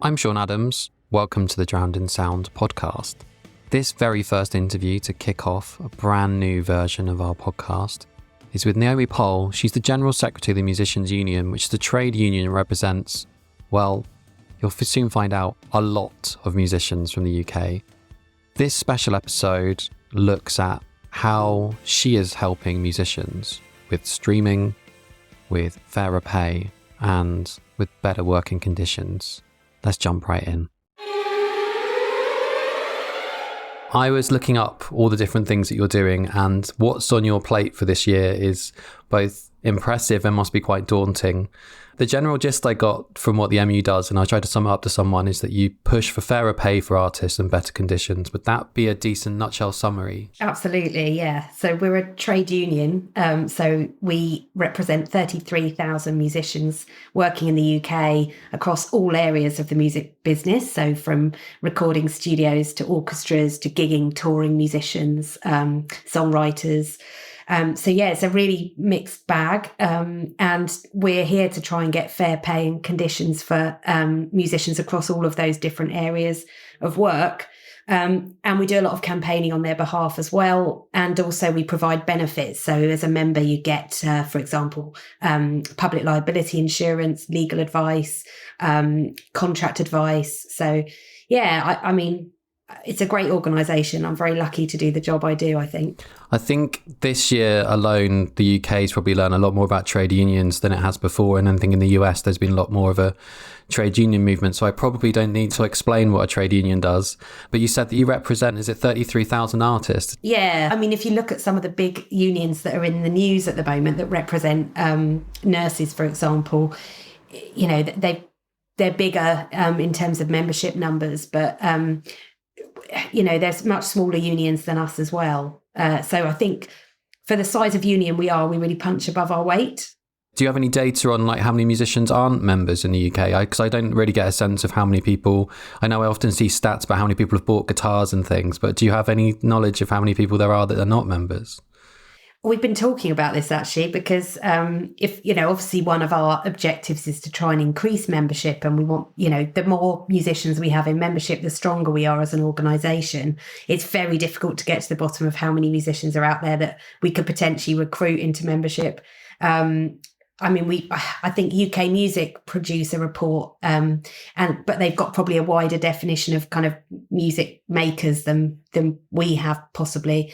I'm Sean Adams. Welcome to the Drowned in Sound podcast. This very first interview to kick off a brand new version of our podcast is with Naomi Pohl. She's the General Secretary of the Musicians Union, which is the trade union that represents, well, you'll soon find out, a lot of musicians from the UK. This special episode looks at how she is helping musicians with streaming, with fairer pay, and with better working conditions. Let's jump right in. I was looking up all the different things that you're doing, and what's on your plate for this year is both impressive and must be quite daunting. The general gist I got from what the MU does, and I tried to sum it up to someone, is that you push for fairer pay for artists and better conditions. Would that be a decent nutshell summary? Absolutely, yeah. So we're a trade union. So we represent 33,000 musicians working in the UK across all areas of the music business. So from recording studios to orchestras to gigging, touring musicians, songwriters. So yeah, it's a really mixed bag, and we're here to try and get fair pay and conditions for musicians across all of those different areas of work. And we do a lot of campaigning on their behalf as well. And also we provide benefits. So as a member, you get, for example, public liability insurance, legal advice, contract advice. So yeah, I mean, it's a great organisation. I'm very lucky to do the job I do, I think. I think this year alone, the UK's probably learned a lot more about trade unions than it has before. And I think in the US, there's been a lot more of a trade union movement. So I probably don't need to explain what a trade union does. But you said that you represent, is it 33,000 artists? Yeah. I mean, if you look at some of the big unions that are in the news at the moment that represent nurses, for example, you know, they're bigger in terms of membership numbers, but you know, there's much smaller unions than us as well. So I think for the size of union we really punch above our weight. Do you have any data on like how many musicians aren't members in the UK? Because I don't really get a sense of how many people. I know I often see stats about how many people have bought guitars and things, but do you have any knowledge of how many people there are that are not members? We've been talking about this actually because if, you know, obviously one of our objectives is to try and increase membership, and we want, you know, the more musicians we have in membership, the stronger we are as an organisation. It's very difficult to get to the bottom of how many musicians are out there that we could potentially recruit into membership. I mean, I think UK Music produce a report, but they've got probably a wider definition of kind of music makers than we have possibly.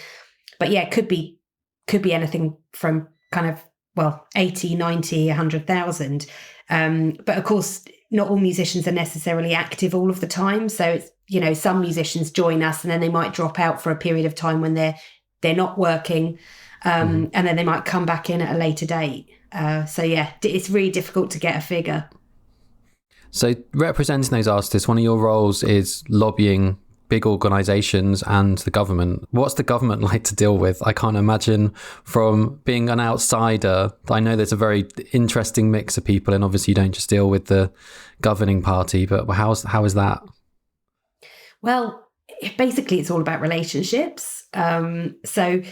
But yeah, it could be anything from kind of, well, 80, 90, 100,000. But of course, not all musicians are necessarily active all of the time. So it's, you know, some musicians join us and then they might drop out for a period of time when they're not working. And then they might come back in at a later date. So yeah, it's really difficult to get a figure. So representing those artists, one of your roles is lobbying big organisations and the government. What's the government like to deal with? I can't imagine, from being an outsider, I know there's a very interesting mix of people, and obviously you don't just deal with the governing party, but how is that? Well, basically it's all about relationships. So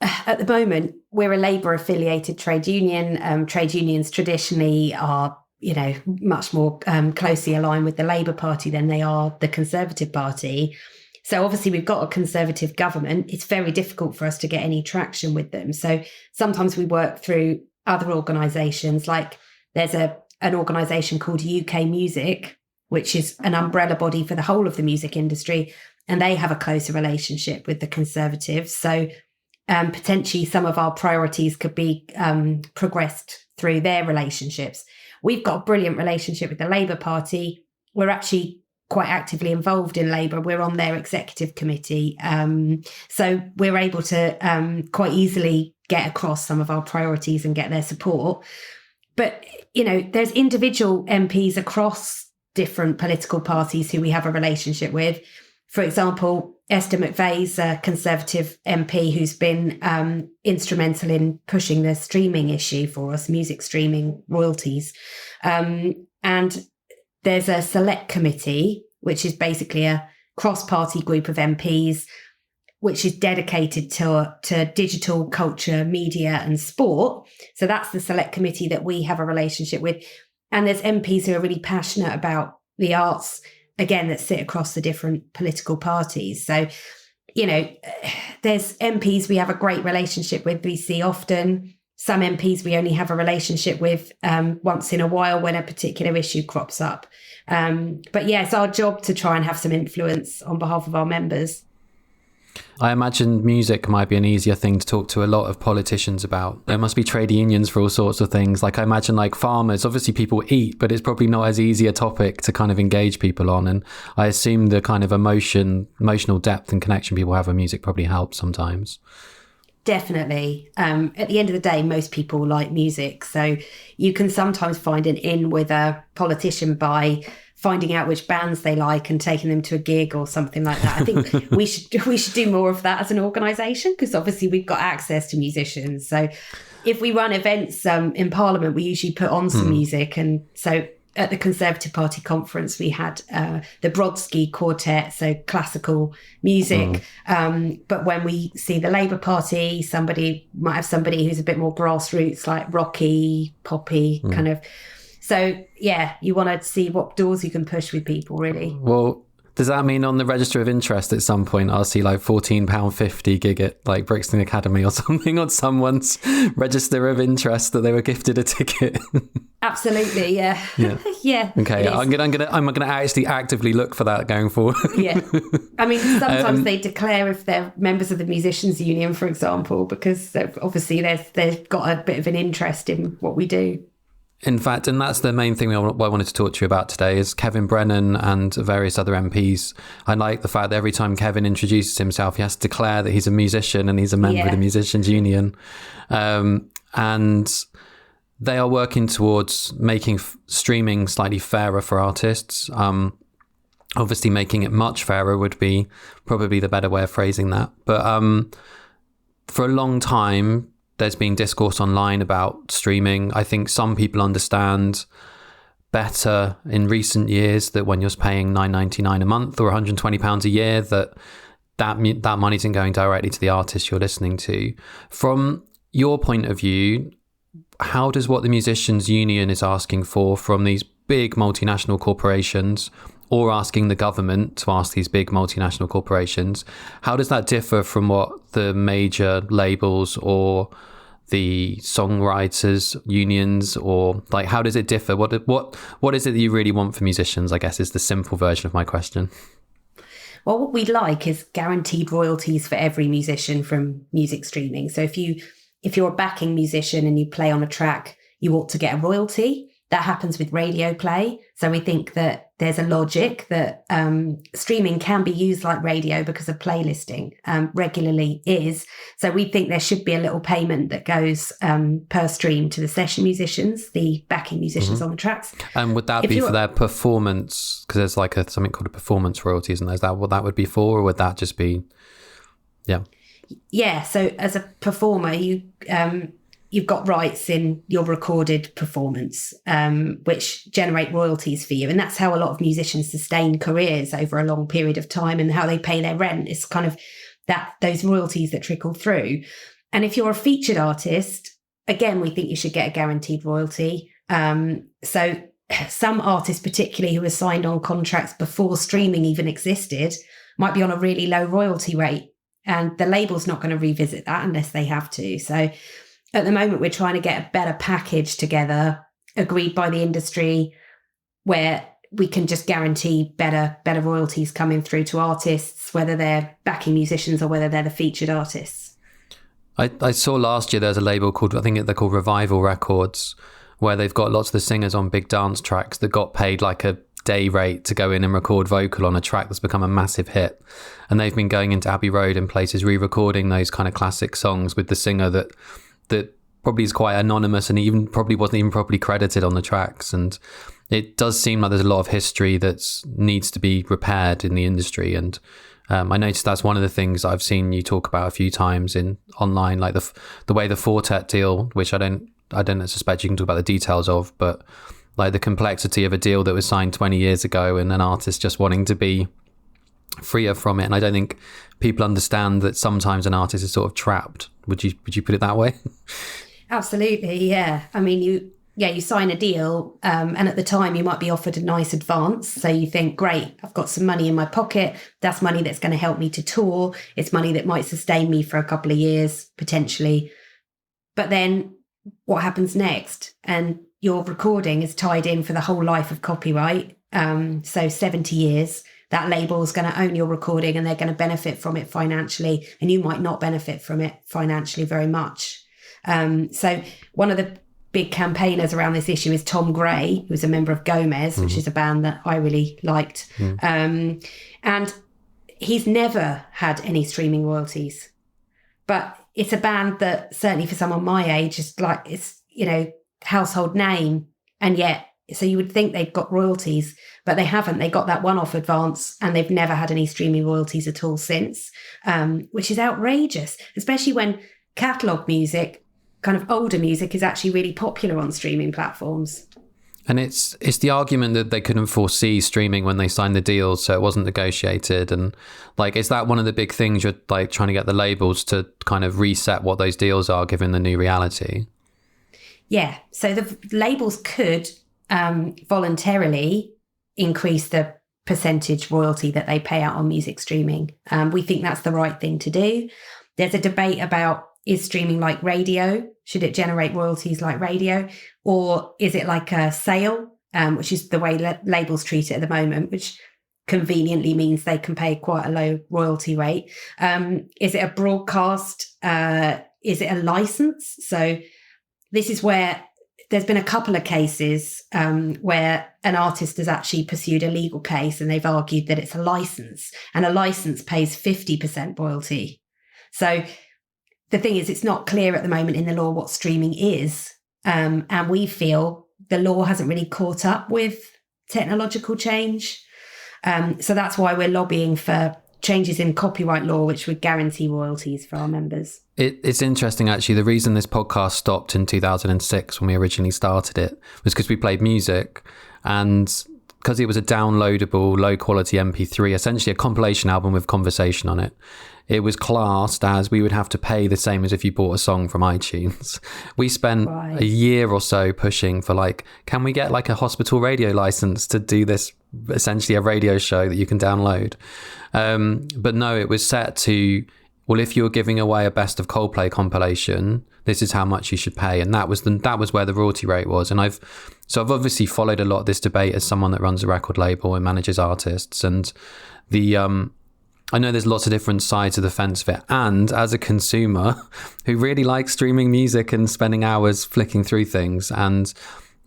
at the moment, we're a Labour affiliated trade union. Trade unions traditionally are, you know, much more closely aligned with the Labour Party than they are the Conservative Party. So obviously we've got a Conservative government. It's very difficult for us to get any traction with them. So sometimes we work through other organisations, like there's an organisation called UK Music, which is an umbrella body for the whole of the music industry, and they have a closer relationship with the Conservatives. So potentially some of our priorities could be progressed through their relationships. We've got a brilliant relationship with the Labour Party. We're actually quite actively involved in Labour. We're on their executive committee. So we're able to quite easily get across some of our priorities and get their support. But, you know, there's individual MPs across different political parties who we have a relationship with. For example, Esther McVeigh's a Conservative MP who's been instrumental in pushing the streaming issue for us, music streaming royalties. And there's a select committee, which is basically a cross-party group of MPs, which is dedicated to digital culture, media and sport. So that's the select committee that we have a relationship with. And there's MPs who are really passionate about the arts, again, that sit across the different political parties. So, there's MPs we have a great relationship with, we see often. Some MPs we only have a relationship with once in a while when a particular issue crops up. But yeah, it's our job to try and have some influence on behalf of our members. I imagine music might be an easier thing to talk to a lot of politicians about. There must be trade unions for all sorts of things. Like I imagine like farmers, obviously people eat, but it's probably not as easy a topic to kind of engage people on. And I assume the kind of emotional depth and connection people have with music probably helps sometimes. Definitely. At the end of the day, most people like music. So you can sometimes find an in with a politician by finding out which bands they like and taking them to a gig or something like that. I think we should do more of that as an organisation, because obviously we've got access to musicians. So if we run events in Parliament, we usually put on some music. And so at the Conservative Party conference, we had the Brodsky Quartet, so classical music. But when we see the Labour Party, somebody might have somebody who's a bit more grassroots, like rocky, poppy kind of. So, yeah, you want to see what doors you can push with people, really. Well, does that mean on the register of interest at some point I'll see like £14.50 gig at like Brixton Academy or something on someone's register of interest that they were gifted a ticket? Absolutely, yeah. Yeah. Okay, I'm gonna actually actively look for that going forward. Yeah. I mean, sometimes they declare if they're members of the Musicians Union, for example, because obviously they've got a bit of an interest in what we do. In fact, and that's the main thing I wanted to talk to you about today is Kevin Brennan and various other MPs. I like the fact that every time Kevin introduces himself, he has to declare that he's a musician and he's a member of the Musicians Union. And they are working towards making streaming slightly fairer for artists. Obviously, making it much fairer would be probably the better way of phrasing that. But for a long time, there's been discourse online about streaming. I think some people understand better in recent years that when you're paying $9.99 a month or £120 a year, that money isn't going directly to the artist you're listening to. From your point of view, how does what the Musicians Union is asking for from these big multinational corporations, or asking the government to ask these big multinational corporations, how does that differ from what the major labels or the songwriters unions, or like how does it differ? What is it that you really want for musicians, I guess, is the simple version of my question. Well, what we'd like is guaranteed royalties for every musician from music streaming. So if you're a backing musician and you play on a track, you ought to get a royalty. That happens with radio play. So we think that there's a logic that streaming can be used like radio because of playlisting regularly is. So we think there should be a little payment that goes per stream to the session musicians, the backing musicians on the tracks. And would that be for their performance? Because there's like something called a performance royalties, and is that what that would be for? Or would that just be, Yeah, so as a performer, you've got rights in your recorded performance, which generate royalties for you. And that's how a lot of musicians sustain careers over a long period of time, and how they pay their rent is kind of those royalties that trickle through. And if you're a featured artist, again, we think you should get a guaranteed royalty. So some artists, particularly who are signed on contracts before streaming even existed, might be on a really low royalty rate. And the label's not going to revisit that unless they have to. So at the moment, we're trying to get a better package together, agreed by the industry, where we can just guarantee better royalties coming through to artists, whether they're backing musicians or whether they're the featured artists. I saw last year there's a label called, I think they're called Revival Records, where they've got lots of the singers on big dance tracks that got paid like a day rate to go in and record vocal on a track that's become a massive hit. And they've been going into Abbey Road and places re-recording those kind of classic songs with the singer that probably is quite anonymous and even probably wasn't even properly credited on the tracks. And it does seem like there's a lot of history that needs to be repaired in the industry. And I noticed that's one of the things I've seen you talk about a few times in online, like the way the Fortet deal, which I don't suspect you can talk about the details of, but like the complexity of a deal that was signed 20 years ago and an artist just wanting to be freer from it. And I don't think people understand that sometimes an artist is sort of trapped. Would you put it that way? Absolutely, yeah. I mean, you sign a deal, and at the time you might be offered a nice advance. So you think, great, I've got some money in my pocket. That's money that's going to help me to tour. It's money that might sustain me for a couple of years, potentially. But then what happens next? And your recording is tied in for the whole life of copyright. So 70 years, that label is going to own your recording and they're going to benefit from it financially. And you might not benefit from it financially very much. So one of the big campaigners around this issue is Tom Gray, who's a member of Gomez, which is a band that I really liked. And he's never had any streaming royalties. But it's a band that certainly for someone my age is like, it's, household name. And yet, so you would think they've got royalties, but they haven't. They got that one-off advance and they've never had any streaming royalties at all since, which is outrageous, especially when catalogue music, kind of older music, is actually really popular on streaming platforms. And it's the argument that they couldn't foresee streaming when they signed the deal, so it wasn't negotiated. And like, is that one of the big things you're like trying to get the labels to kind of reset what those deals are given the new reality? Yeah. So the labels could voluntarily increase the percentage royalty that they pay out on music streaming. We think that's the right thing to do. There's a debate about, is streaming like radio? Should it generate royalties like radio? Or is it like a sale, which is the way labels treat it at the moment, which conveniently means they can pay quite a low royalty rate. Is it a broadcast? Is it a license? So this is where there's been a couple of cases where an artist has actually pursued a legal case and they've argued that it's a license, and a license pays 50% royalty. So the thing is, it's not clear at the moment in the law what streaming is. And we feel the law hasn't really caught up with technological change. So that's why we're lobbying for changes in copyright law, which would guarantee royalties for our members. It's interesting, actually. The reason this podcast stopped in 2006 when we originally started it was because we played music, and because it was a downloadable, low quality MP3, essentially a compilation album with conversation on it. It was classed as we would have to pay the same as if you bought a song from iTunes. We spent a year or so pushing for like, can we get like a hospital radio license to do this, essentially a radio show that you can download? But no, it was set to, well, if you're giving away a best of Coldplay compilation, this is how much you should pay. And that was where the royalty rate was. And I've obviously followed a lot of this debate as someone that runs a record label and manages artists. And I know there's lots of different sides of the fence of it. And as a consumer who really likes streaming music and spending hours flicking through things. And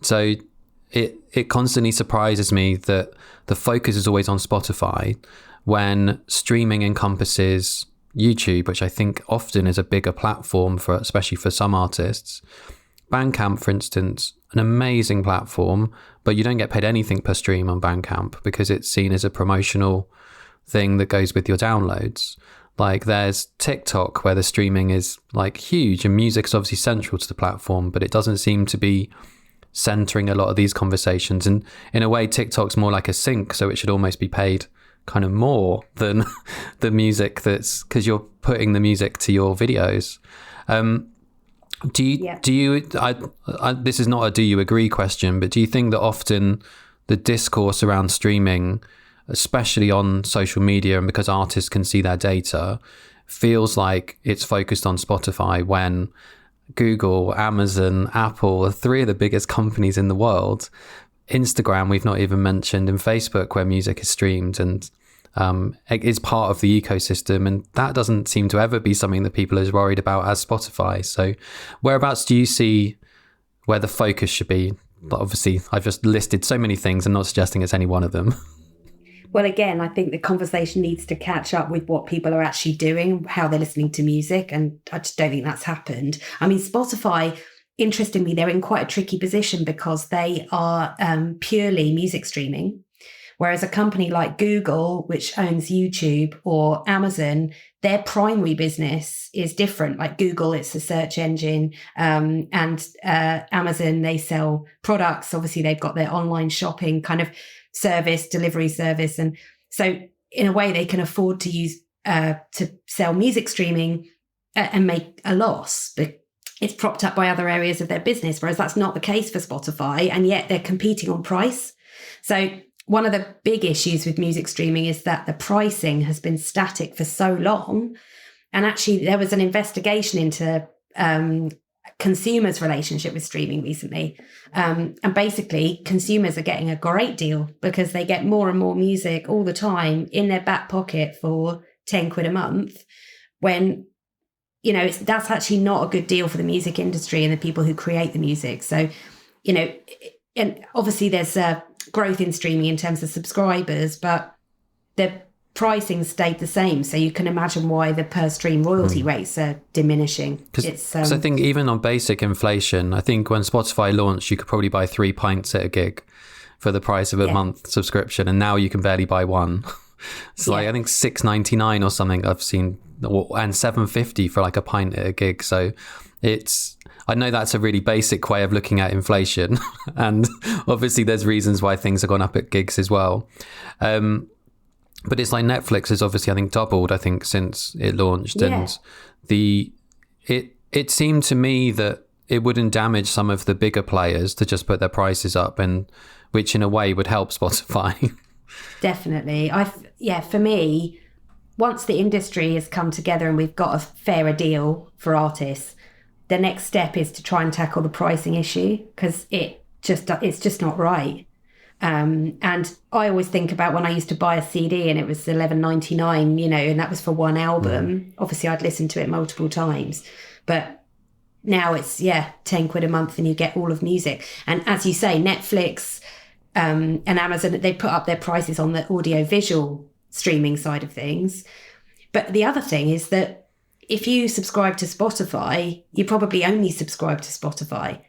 so it constantly surprises me that the focus is always on Spotify when streaming encompasses YouTube, which I think often is a bigger platform for, especially for some artists. Bandcamp, for instance, an amazing platform, but you don't get paid anything per stream on Bandcamp because it's seen as a promotional thing that goes with your downloads. Like there's TikTok where the streaming is like huge and music's obviously central to the platform, but it doesn't seem to be centering a lot of these conversations. And in a way, TikTok's more like a sync, so it should almost be paid kind of more than the music, that's because you're putting the music to your videos. Do you this is not a do you agree question, but do you think that often the discourse around streaming, especially on social media, and because artists can see their data, feels like it's focused on Spotify when Google, Amazon, Apple are three of the biggest companies in the world? Instagram, we've not even mentioned, and Facebook, where music is streamed and is part of the ecosystem. And that doesn't seem to ever be something that people are as worried about as Spotify. So whereabouts do you see where the focus should be? But obviously, I've just listed so many things and not suggesting it's any one of them. Well, again, I think the conversation needs to catch up with what people are actually doing, how they're listening to music. And I just don't think that's happened. I mean, Spotify, interestingly, they're in quite a tricky position because they are purely music streaming. Whereas a company like Google, which owns YouTube, or Amazon, their primary business is different. Like Google, it's a search engine, and Amazon, they sell products. Obviously, they've got their online shopping kind of service, delivery service. And so in a way, they can afford to use to sell music streaming and make a loss. But it's propped up by other areas of their business, whereas that's not the case for Spotify, and yet they're competing on price. So one of the big issues with music streaming is that the pricing has been static for so long. And actually, there was an investigation into consumers' relationship with streaming recently. And basically, consumers are getting a great deal because they get more and more music all the time in their back pocket for 10 quid a month, when, you know, that's actually not a good deal for the music industry and the people who create the music. So, you know, and obviously there's a growth in streaming in terms of subscribers, but the pricing stayed the same. So you can imagine why the per stream royalty rates are diminishing. Because I think even on basic inflation, I think when Spotify launched, you could probably buy 3 pints at a gig for the price of a month subscription. And now you can barely buy one. It's like, I think $6.99 or something I've seen, and $7.50 for like a pint at a gig. So I know that's a really basic way of looking at inflation. And obviously there's reasons why things have gone up at gigs as well. But it's like Netflix has obviously, I think, doubled, since it launched. Yeah. And it seemed to me that it wouldn't damage some of the bigger players to just put their prices up, and which in a way would help Spotify. Definitely. For me, once the industry has come together and we've got a fairer deal for artists, the next step is to try and tackle the pricing issue, because it's just not right. And I always think about when I used to buy a CD and it was $11.99, you know, and that was for one album. Obviously, I'd listen to it multiple times, but now it's 10 quid a month and you get all of music. And as you say, Netflix and Amazon, they put up their prices on the audio visual streaming side of things. But the other thing is that if you subscribe to Spotify, you probably only subscribe to Spotify.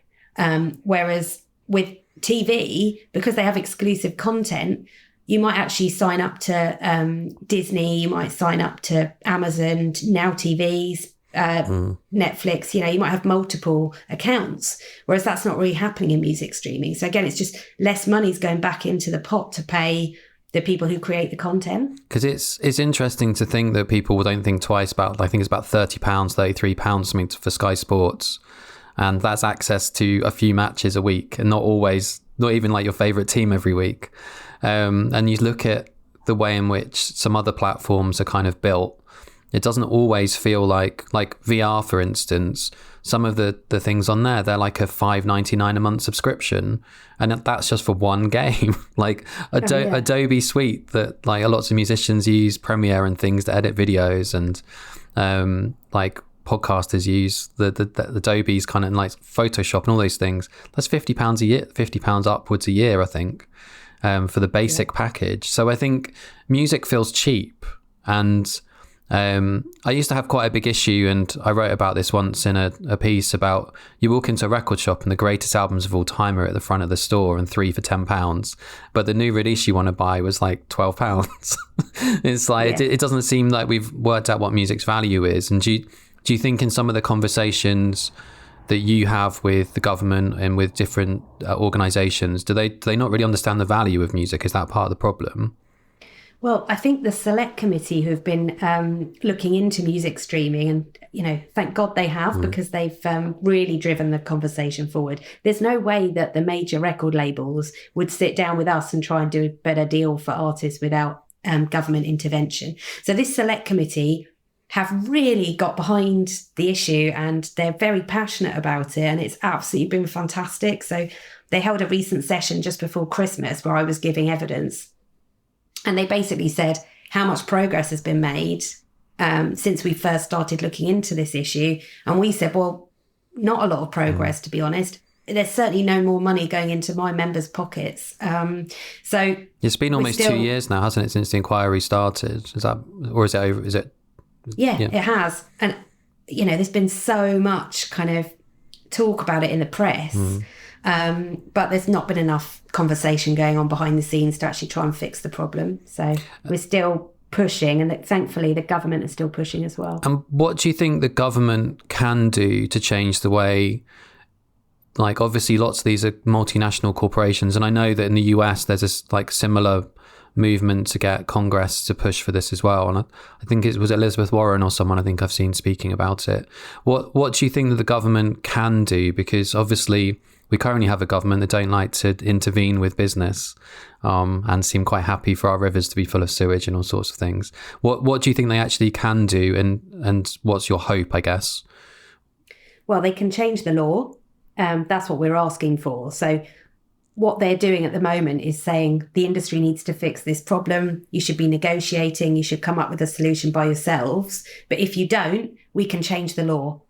Whereas with TV, because they have exclusive content, you might actually sign up to Disney, you might sign up to Amazon, Now TVs, Netflix, you know, you might have multiple accounts, whereas that's not really happening in music streaming. So again, it's just less money's going back into the pot to pay the people who create the content. Because it's interesting to think that people don't think twice about, I think it's about £30, £33 something for Sky Sports. And that's access to a few matches a week, and not even like your favorite team every week. And you look at the way in which some other platforms are kind of built, it doesn't always feel like VR, for instance. Some of the things on there, they're like a $5.99 a month subscription, and that's just for one game. Like Adobe Suite that like lots of musicians use, Premiere and things to edit videos, and podcasters use the Adobe's kind of like Photoshop and all those things. That's £50 a year, £50 upwards a year, I think, for the basic package. So I think music feels cheap. And I used to have quite a big issue, and I wrote about this once in a piece about, you walk into a record shop and the greatest albums of all time are at the front of the store and 3 for £10, but the new release you want to buy was like £12. It's like, it doesn't seem like we've worked out what music's value is. And do you think in some of the conversations that you have with the government and with different organisations, do they not really understand the value of music? Is that part of the problem? Well, I think the select committee who've been looking into music streaming, and, you know, thank God they have, because they've really driven the conversation forward. There's no way that the major record labels would sit down with us and try and do a better deal for artists without government intervention. So this select committee have really got behind the issue, and they're very passionate about it, and it's absolutely been fantastic. So they held a recent session just before Christmas where I was giving evidence, and they basically said how much progress has been made since we first started looking into this issue. And we said, well, not a lot of progress, to be honest. There's certainly no more money going into my members' pockets. So it's been almost 2 years now, hasn't it, since the inquiry started? Is that, or is it over? Is it? Yeah, it has. And, you know, there's been so much kind of talk about it in the press, but there's not been enough conversation going on behind the scenes to actually try and fix the problem. So we're still pushing, and thankfully the government is still pushing as well. And what do you think the government can do to change the way, like obviously lots of these are multinational corporations, and I know that in the US there's this like similar movement to get Congress to push for this as well. And I think it was Elizabeth Warren or someone I think I've seen speaking about it. What do you think that the government can do? Because obviously we currently have a government that don't like to intervene with business, and seem quite happy for our rivers to be full of sewage and all sorts of things. What do you think they actually can do, and what's your hope, I guess? Well, they can change the law. That's what we're asking for. So what they're doing at the moment is saying the industry needs to fix this problem. You should be negotiating. You should come up with a solution by yourselves. But if you don't, we can change the law.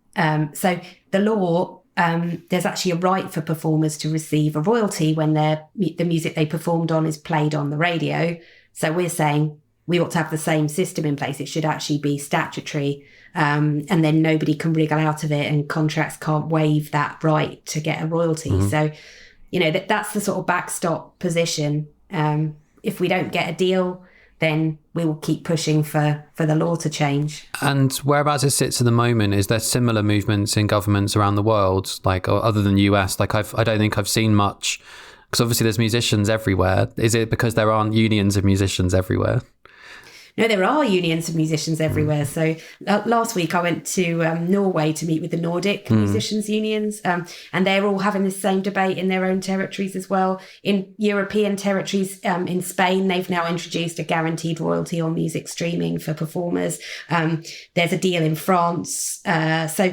So the law, there's actually a right for performers to receive a royalty when the music they performed on is played on the radio. So we're saying we ought to have the same system in place. It should actually be statutory. And then nobody can wriggle out of it, and contracts can't waive that right to get a royalty. Mm-hmm. So, that's the sort of backstop position. If we don't get a deal, then we will keep pushing for the law to change. And whereabouts it sits at the moment, is there similar movements in governments around the world, like other than the US? Like I don't think I've seen much, because obviously there's musicians everywhere. Is it because there aren't unions of musicians everywhere? No, there are unions of musicians everywhere. So last week I went to Norway to meet with the Nordic musicians unions, and they're all having the same debate in their own territories as well. In European territories, in Spain, they've now introduced a guaranteed royalty on music streaming for performers. There's a deal in France. So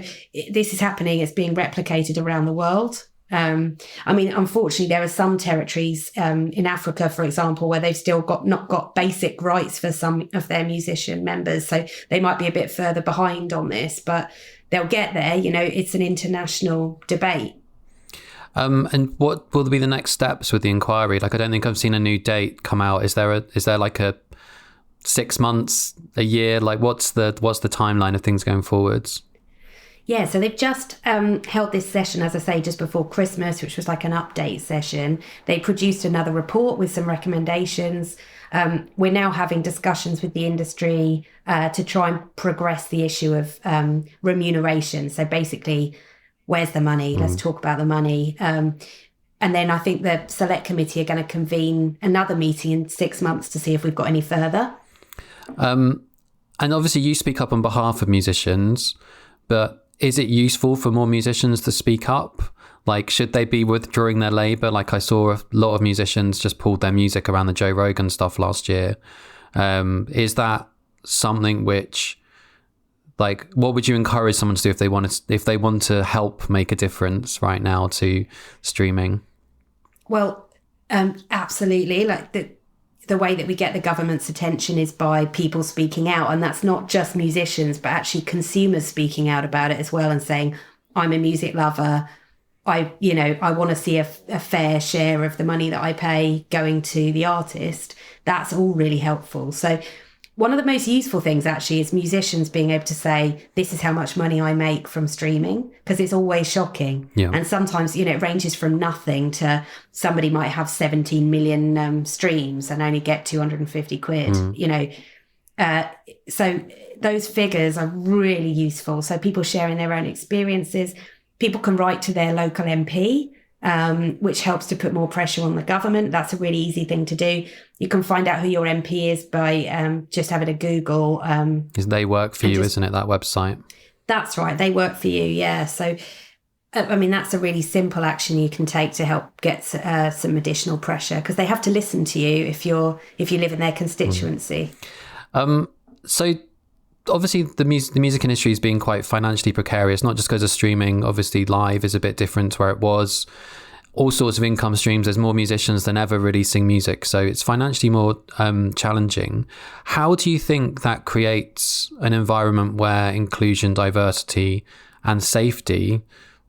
this is happening. It's being replicated around the world. Unfortunately, there are some territories in Africa, for example, where they've still not got basic rights for some of their musician members. So they might be a bit further behind on this, but they'll get there. It's an international debate. And what will be the next steps with the inquiry? Like, I don't think I've seen a new date come out. Is there like a 6 months, a year? Like, what's the timeline of things going forwards? Yeah, so they've just held this session, as I say, just before Christmas, which was like an update session. They produced another report with some recommendations. We're now having discussions with the industry to try and progress the issue of remuneration. So basically, where's the money? Let's talk about the money. And then I think the select committee are going to convene another meeting in 6 months to see if we've got any further. And obviously you speak up on behalf of musicians, but is it useful for more musicians to speak up? Like, should they be withdrawing their labour? Like, I saw a lot of musicians just pulled their music around the Joe Rogan stuff last year. Is that something which, like, what would you encourage someone to do if they want to help make a difference right now to streaming? Well, absolutely. Like the way that we get the government's attention is by people speaking out. And that's not just musicians, but actually consumers speaking out about it as well and saying, I'm a music lover. I want to see a fair share of the money that I pay going to the artist. That's all really helpful. So one of the most useful things actually is musicians being able to say, this is how much money I make from streaming, because it's always shocking. Yeah. And sometimes, it ranges from nothing to somebody might have 17 million streams and only get 250 quid, So those figures are really useful. So people sharing their own experiences, people can write to their local MP, which helps to put more pressure on the government. That's a really easy thing to do. You can find out who your MP is by just having a Google. Because They Work For You, isn't it, that website? That's right. They Work For You, yeah. So, that's a really simple action you can take to help get some additional pressure, because they have to listen to you if you live in their constituency. So obviously the music industry is being quite financially precarious, not just because of streaming. Obviously live is a bit different to where it was. All sorts of income streams. There's more musicians than ever releasing music, so it's financially more challenging. How do you think that creates an environment where inclusion, diversity and safety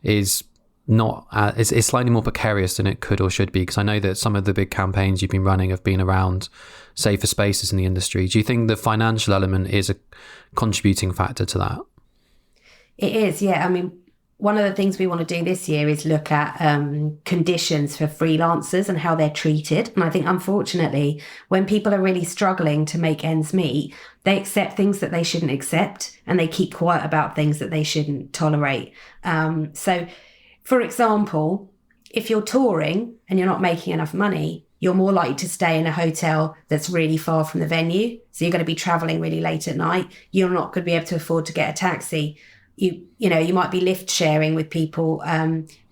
is not it's slightly more precarious than it could or should be? Because I know that some of the big campaigns you've been running have been around safer spaces in the industry. Do you think the financial element is a contributing factor to that? It is, yeah. One of the things we want to do this year is look at conditions for freelancers and how they're treated. And I think, unfortunately, when people are really struggling to make ends meet, they accept things that they shouldn't accept, and they keep quiet about things that they shouldn't tolerate. So, for example, if you're touring and you're not making enough money, you're more likely to stay in a hotel that's really far from the venue. So you're going to be traveling really late at night. You're not going to be able to afford to get a taxi. You might be lift sharing with people,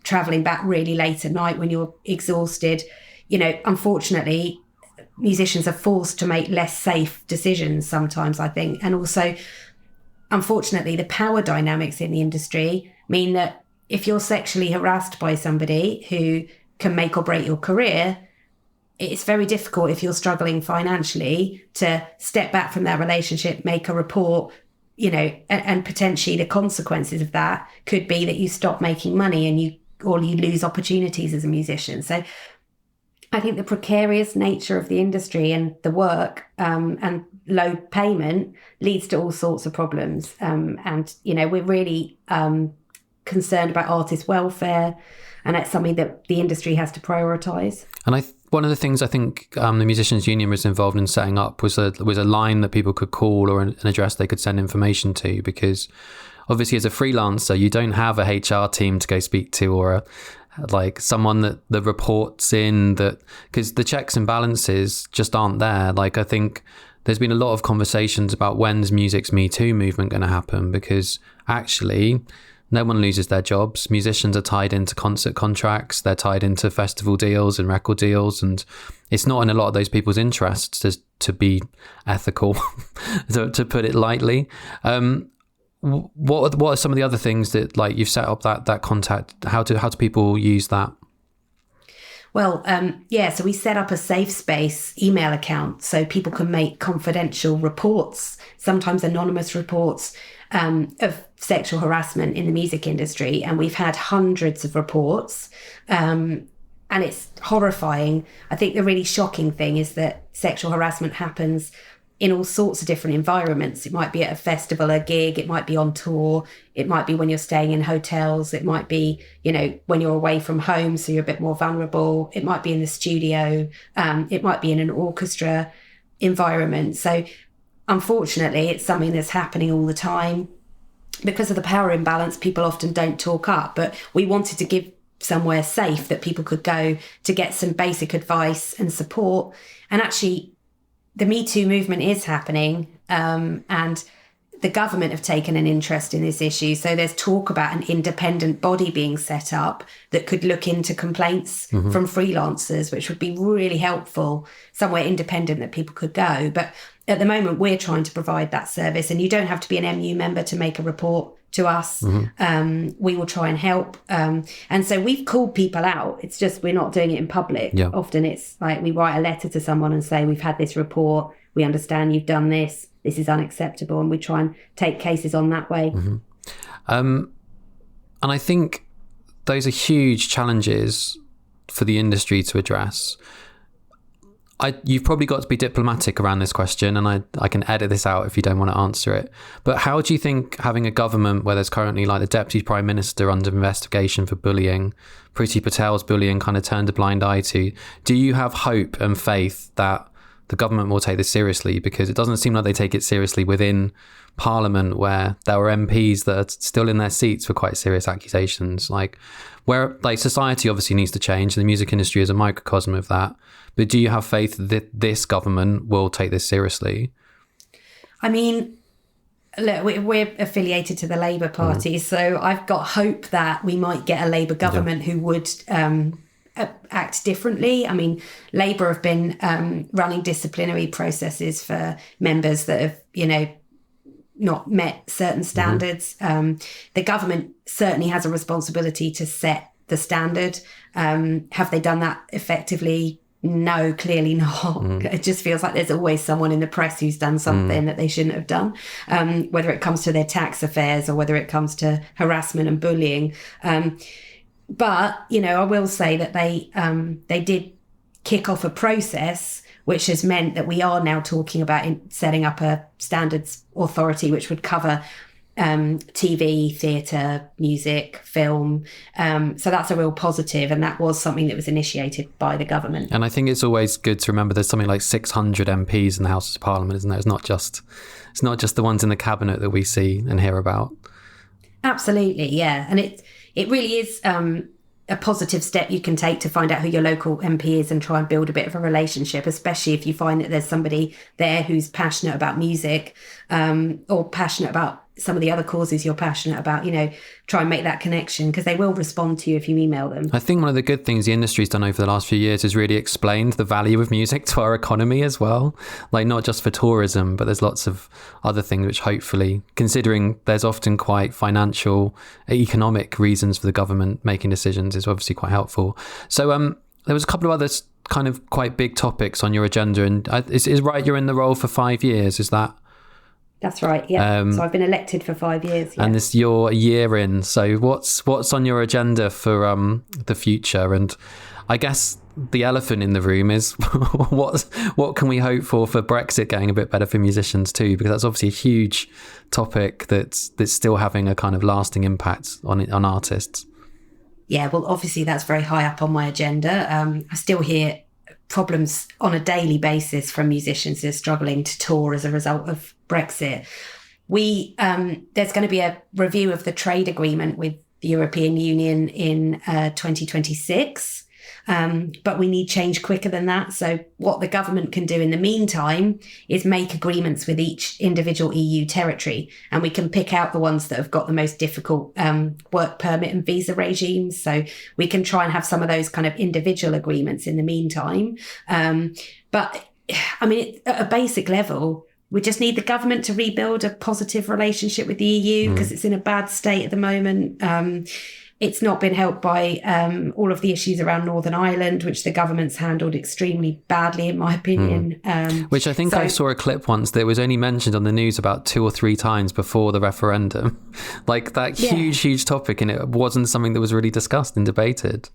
traveling back really late at night when you're exhausted. Unfortunately, musicians are forced to make less safe decisions sometimes, I think. And also, unfortunately, the power dynamics in the industry mean that if you're sexually harassed by somebody who can make or break your career, it's very difficult if you're struggling financially to step back from that relationship, make a report, and potentially the consequences of that could be that you stop making money and you lose opportunities as a musician. So I think the precarious nature of the industry and the work and low payment leads to all sorts of problems. We're really concerned about artist welfare, and that's something that the industry has to prioritise. And one of the things I think the Musicians Union was involved in setting up was a line that people could call, or an address they could send information to, because obviously as a freelancer, you don't have a HR team to go speak to, or someone that reports in that, because the checks and balances just aren't there. I think there's been a lot of conversations about when's music's Me Too movement going to happen, because actually no one loses their jobs. Musicians are tied into concert contracts, they're tied into festival deals and record deals, and it's not in a lot of those people's interests to be ethical, to put it lightly. What are some of the other things that you've set up that contact? How do people use that? Well, so we set up a safe space email account so people can make confidential reports, sometimes anonymous reports, of sexual harassment in the music industry. And we've had hundreds of reports, and it's horrifying. I think the really shocking thing is that sexual harassment happens in all sorts of different environments. It might be at a festival, a gig, it might be on tour, it might be when you're staying in hotels, it might be, when you're away from home, so you're a bit more vulnerable, it might be in the studio, it might be in an orchestra environment. So unfortunately, it's something that's happening all the time. Because of the power imbalance, people often don't talk up, but we wanted to give somewhere safe that people could go to get some basic advice and support. And actually, the Me Too movement is happening, and the government have taken an interest in this issue. So there's talk about an independent body being set up that could look into complaints from freelancers, which would be really helpful, somewhere independent that people could go. But at the moment, we're trying to provide that service, and you don't have to be an MU member to make a report to us. We will try and help. And so we've called people out. It's just we're not doing it in public. Yeah. Often it's we write a letter to someone and say, we've had this report. We understand you've done this. This is unacceptable. And we try and take cases on that way. And I think those are huge challenges for the industry to address. You've probably got to be diplomatic around this question, and I can edit this out if you don't want to answer it. But how do you think having a government where there's currently the Deputy Prime Minister under investigation for bullying, Priti Patel's bullying kind of turned a blind eye to, do you have hope and faith that the government will take this seriously? Because it doesn't seem like they take it seriously within Parliament, where there were MPs that are still in their seats for quite serious accusations. Society obviously needs to change, and the music industry is a microcosm of that. But do you have faith that this government will take this seriously? I mean, look, we're affiliated to the Labour Party, so I've got hope that we might get a Labour government who would act differently. I mean, Labour have been running disciplinary processes for members that have, not met certain standards. The government certainly has a responsibility to set the standard. Have they done that effectively? No, clearly not. It just feels like there's always someone in the press who's done something that they shouldn't have done, whether it comes to their tax affairs or whether it comes to harassment and bullying. But, I will say that they did kick off a process which has meant that we are now talking about setting up a standards authority which would cover TV, theatre, music, film. So that's a real positive, and that was something that was initiated by the government. And I think it's always good to remember there's something like 600 MPs in the House of Parliament, isn't there? It's not just the ones in the cabinet that we see and hear about. Absolutely, yeah. And it really is a positive step you can take to find out who your local MP is and try and build a bit of a relationship, especially if you find that there's somebody there who's passionate about music, or passionate about some of the other causes you're passionate about. Try and make that connection, because they will respond to you if you email them. I think one of the good things the industry's done over the last few years is really explained the value of music to our economy as well. Like, not just for tourism, but there's lots of other things which, hopefully, considering there's often quite financial, economic reasons for the government making decisions, is obviously quite helpful. So there was a couple of other kind of quite big topics on your agenda, and is right, you're in the role for 5 years, is that? That's right. Yeah. So I've been elected for 5 years. Yeah. And you're a year in. So what's on your agenda for the future? And I guess the elephant in the room is what can we hope for Brexit getting a bit better for musicians too? Because that's obviously a huge topic that's still having a kind of lasting impact on artists. Yeah. Well, obviously that's very high up on my agenda. I still hear problems on a daily basis from musicians who are struggling to tour as a result of Brexit. There's going to be a review of the trade agreement with the European Union in 2026. But we need change quicker than that. So what the government can do in the meantime is make agreements with each individual EU territory, and we can pick out the ones that have got the most difficult work permit and visa regimes. So we can try and have some of those kind of individual agreements in the meantime. But I mean, at a basic level, we just need the government to rebuild a positive relationship with the EU, because it's in a bad state at the moment. It's not been helped by all of the issues around Northern Ireland, which the government's handled extremely badly, in my opinion. Which I think I saw a clip once that was only mentioned on the news about 2 or 3 times before the referendum. Like that huge topic, and it wasn't something that was really discussed and debated.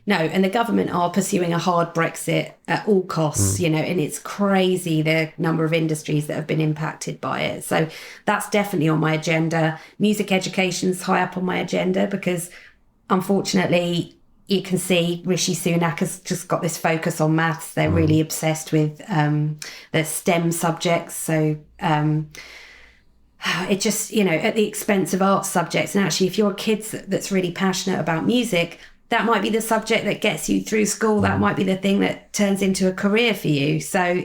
No, and the government are pursuing a hard Brexit at all costs, and it's crazy the number of industries that have been impacted by it. So that's definitely on my agenda. Music education's high up on my agenda, because unfortunately you can see Rishi Sunak has just got this focus on maths. They're really obsessed with the STEM subjects. So it just, at the expense of art subjects. And actually, if you're a kid that's really passionate about music, that might be the subject that gets you through school. That might be the thing that turns into a career for you. So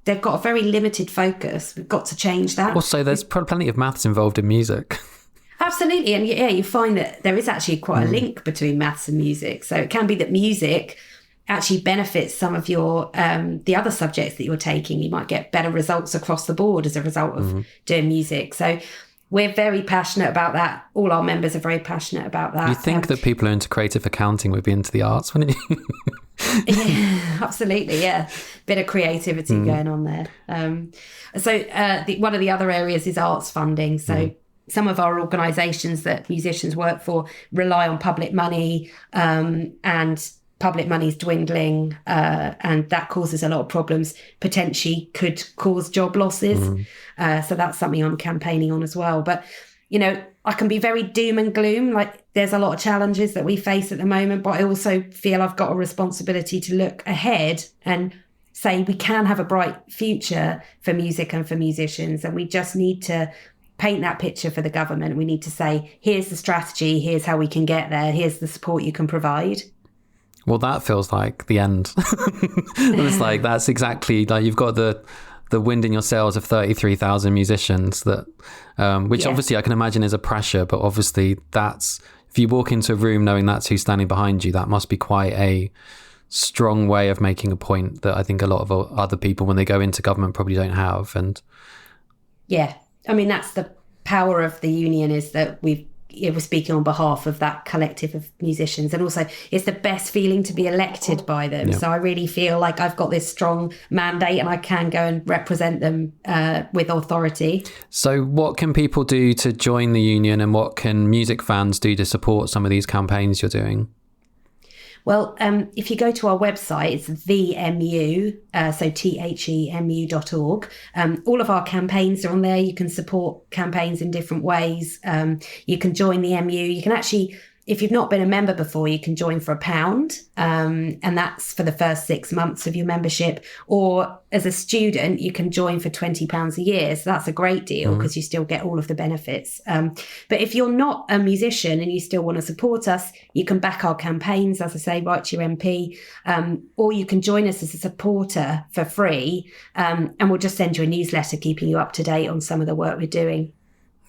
they've got a very limited focus. We've got to change that. Also, there's plenty of maths involved in music. Absolutely. And you find that there is actually quite a link between maths and music. So it can be that music actually benefits some of your the other subjects that you're taking. You might get better results across the board as a result of doing music. So we're very passionate about that. All our members are very passionate about that. You think that people who are into creative accounting would be into the arts, wouldn't you? Yeah, absolutely, yeah. Bit of creativity going on there. One of the other areas is arts funding. So some of our organisations that musicians work for rely on public money, and public money is dwindling, and that causes a lot of problems, potentially could cause job losses. So that's something I'm campaigning on as well. But, I can be very doom and gloom. Like, there's a lot of challenges that we face at the moment, but I also feel I've got a responsibility to look ahead and say we can have a bright future for music and for musicians. And we just need to paint that picture for the government. We need to say, here's the strategy, here's how we can get there, here's the support you can provide. Well, that feels like the end. It's like, that's exactly, like, you've got the wind in your sails of 33,000 musicians that, which obviously I can imagine is a pressure, but obviously that's, if you walk into a room knowing that's who's standing behind you, that must be quite a strong way of making a point that I think a lot of other people, when they go into government, probably don't have. And yeah, I mean, that's the power of the union, is that we're speaking on behalf of that collective of musicians, and also it's the best feeling to be elected by them. So I really feel like I've got this strong mandate and I can go and represent them with authority. So what can people do to join the union, and what can music fans do to support some of these campaigns you're doing? Well, if you go to our website, it's THEMU, so THEMU.org. All of our campaigns are on there. You can support campaigns in different ways. You can join the MU. You can actually if you've not been a member before, you can join for £1, and that's for the first 6 months of your membership. Or as a student, you can join for £20 a year. So that's a great deal because you still get all of the benefits. But if you're not a musician and you still want to support us, you can back our campaigns, as I say, write to your MP, or you can join us as a supporter for free, and we'll just send you a newsletter keeping you up to date on some of the work we're doing.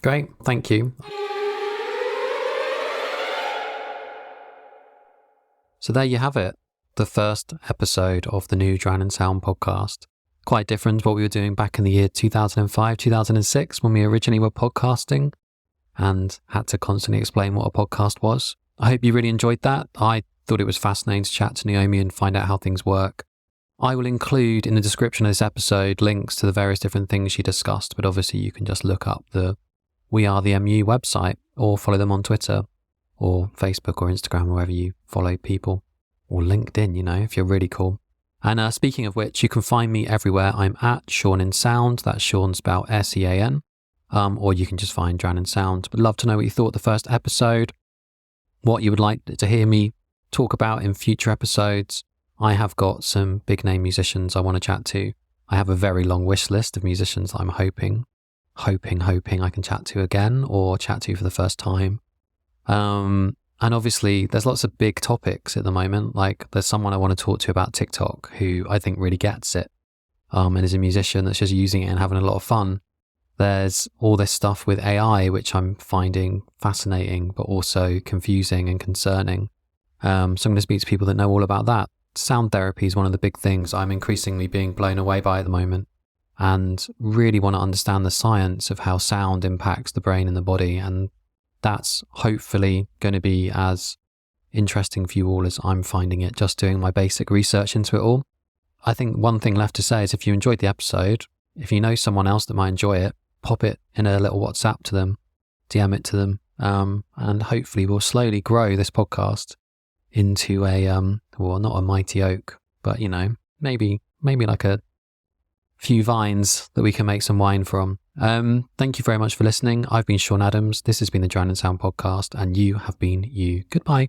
Great, thank you. So there you have it, the first episode of the new Drown in Sound podcast. Quite different to what we were doing back in the year 2005, 2006, when we originally were podcasting and had to constantly explain what a podcast was. I hope you really enjoyed that. I thought it was fascinating to chat to Naomi and find out how things work. I will include in the description of this episode links to the various different things she discussed, but obviously you can just look up the We Are the MU website or follow them on Twitter or Facebook or Instagram, wherever you follow people, or LinkedIn, if you're really cool. And speaking of which, you can find me everywhere. I'm at Sean in Sound. That's Sean spelled SEAN. Or you can just find Drown in Sound. But love to know what you thought of the first episode, what you would like to hear me talk about in future episodes. I have got some big name musicians I want to chat to. I have a very long wish list of musicians that I'm hoping I can chat to again or chat to for the first time. And obviously there's lots of big topics at the moment. Like there's someone I want to talk to about TikTok who I think really gets it, and is a musician that's just using it and having a lot of fun. There's all this stuff with AI, which I'm finding fascinating, but also confusing and concerning. So I'm going to speak to people that know all about that. Sound therapy is one of the big things I'm increasingly being blown away by at the moment, and really want to understand the science of how sound impacts the brain and the body. And that's hopefully going to be as interesting for you all as I'm finding it, just doing my basic research into it all. I think one thing left to say is if you enjoyed the episode, if you know someone else that might enjoy it, pop it in a little WhatsApp to them, DM it to them, and hopefully we'll slowly grow this podcast into a, well, not a mighty oak, but, maybe like a few vines that we can make some wine from. Thank you very much for listening. I've been Sean Adams. This has been the Drown in Sound podcast, and you have been you. Goodbye.